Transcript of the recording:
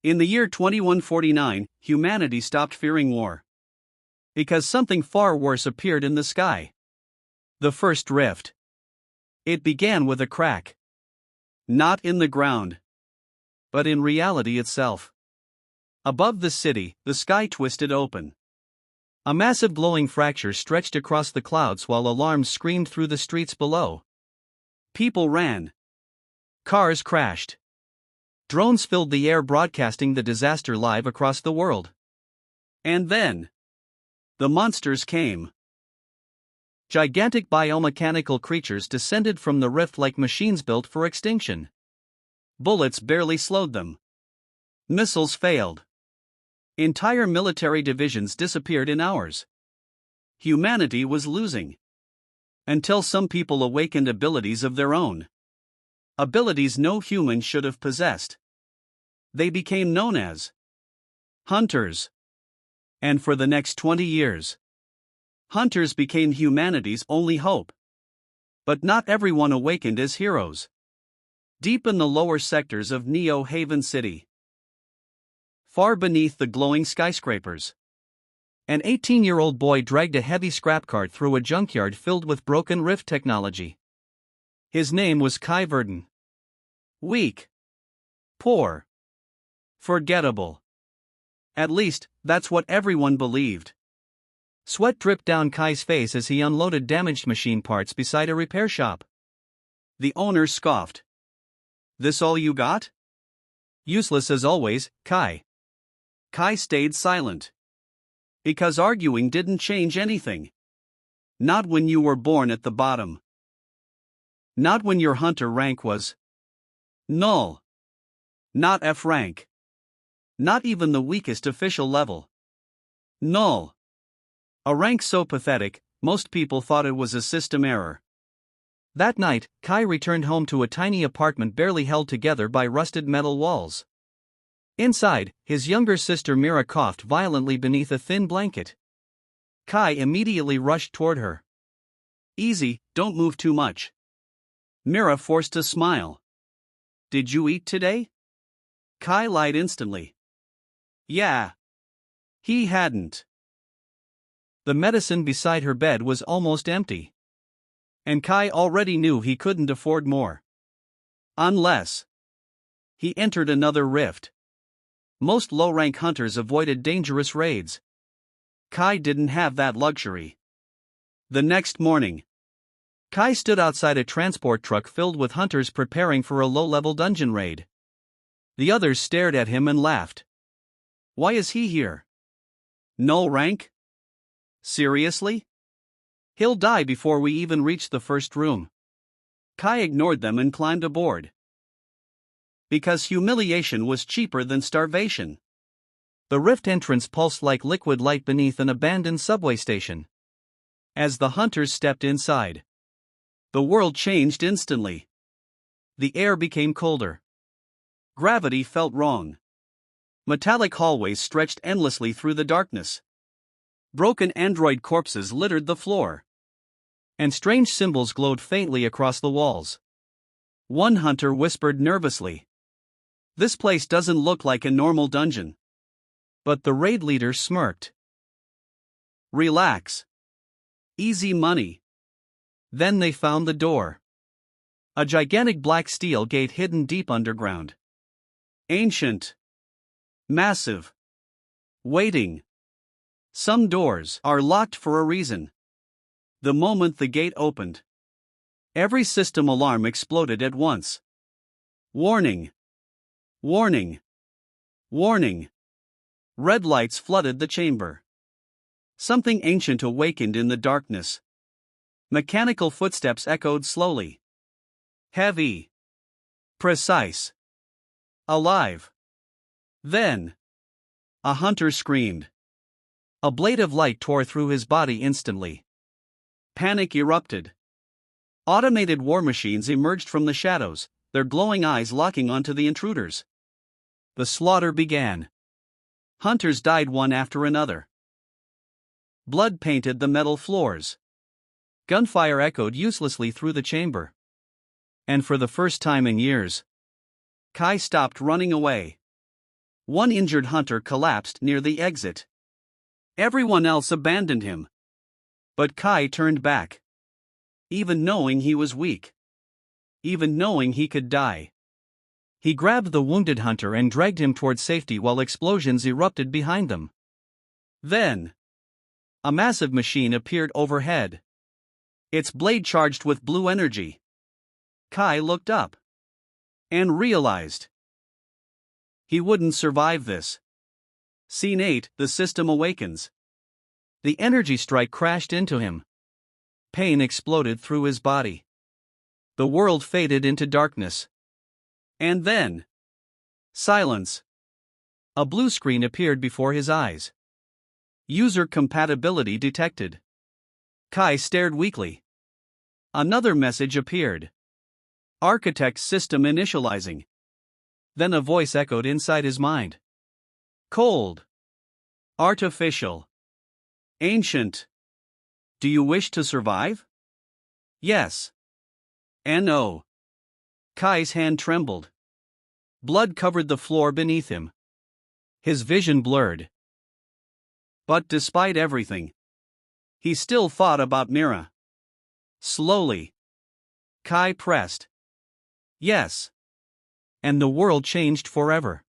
In the year 2149, humanity stopped fearing war. Because something far worse appeared in the sky. The first rift. It began with a crack. Not in the ground, but in reality itself. Above the city, the sky twisted open. A massive glowing fracture stretched across the clouds while alarms screamed through the streets below. People ran. Cars crashed. Drones filled the air broadcasting the disaster live across the world. And then, the monsters came. Gigantic biomechanical creatures descended from the rift like machines built for extinction. Bullets barely slowed them. Missiles failed. Entire military divisions disappeared in hours. Humanity was losing. Until some people awakened abilities of their own. Abilities no human should have possessed. They became known as hunters. And for the next 20 years, hunters became humanity's only hope. But not everyone awakened as heroes. Deep in the lower sectors of Neo Haven City, far beneath the glowing skyscrapers, an 18-year-old boy dragged a heavy scrap cart through a junkyard filled with broken rift technology. His name was Kai Verdon. Weak. Poor. Forgettable. At least, that's what everyone believed. Sweat dripped down Kai's face as he unloaded damaged machine parts beside a repair shop. The owner scoffed. "This all you got?" "Useless as always, Kai." Kai stayed silent. Because arguing didn't change anything. Not when you were born at the bottom. Not when your hunter rank was null. Not F rank. Not even the weakest official level. Null. A rank so pathetic, most people thought it was a system error. That night, Kai returned home to a tiny apartment barely held together by rusted metal walls. Inside, his younger sister Mira coughed violently beneath a thin blanket. Kai immediately rushed toward her. "Easy, don't move too much." Mira forced a smile. "Did you eat today?" Kai lied instantly. Yeah. He hadn't. The medicine beside her bed was almost empty. And Kai already knew he couldn't afford more. Unless he entered another rift. Most low-rank hunters avoided dangerous raids. Kai didn't have that luxury. The next morning, Kai stood outside a transport truck filled with hunters preparing for a low-level dungeon raid. The others stared at him and laughed. Why is he here? Null rank? Seriously? He'll die before we even reach the first room. Kai ignored them and climbed aboard. Because humiliation was cheaper than starvation. The rift entrance pulsed like liquid light beneath an abandoned subway station. As the hunters stepped inside, the world changed instantly. The air became colder. Gravity felt wrong. Metallic hallways stretched endlessly through the darkness. Broken android corpses littered the floor. And strange symbols glowed faintly across the walls. One hunter whispered nervously, "This place doesn't look like a normal dungeon." But the raid leader smirked. "Relax. Easy money." Then they found the door. A gigantic black steel gate hidden deep underground. Ancient. Massive. Waiting. Some doors are locked for a reason. The moment the gate opened, every system alarm exploded at once. Warning. Warning. Warning. Red lights flooded the chamber. Something ancient awakened in the darkness. Mechanical footsteps echoed slowly. Heavy. Precise. Alive. Then, a hunter screamed. A blade of light tore through his body instantly. Panic erupted. Automated war machines emerged from the shadows, their glowing eyes locking onto the intruders. The slaughter began. Hunters died one after another. Blood painted the metal floors. Gunfire echoed uselessly through the chamber. And for the first time in years, Kai stopped running away. One injured hunter collapsed near the exit. Everyone else abandoned him. But Kai turned back. Even knowing he was weak. Even knowing he could die. He grabbed the wounded hunter and dragged him toward safety while explosions erupted behind them. Then, a massive machine appeared overhead. Its blade charged with blue energy. Kai looked up. And realized he wouldn't survive this. Scene 8, the system awakens. The energy strike crashed into him. Pain exploded through his body. The world faded into darkness. And then, silence. A blue screen appeared before his eyes. User compatibility detected. Kai stared weakly. Another message appeared. Architect system initializing. Then a voice echoed inside his mind. Cold. Artificial. Ancient. Do you wish to survive? Yes. No. Kai's hand trembled. Blood covered the floor beneath him. His vision blurred. But despite everything, he still thought about Mira. Slowly, Kai pressed. Yes. And the world changed forever.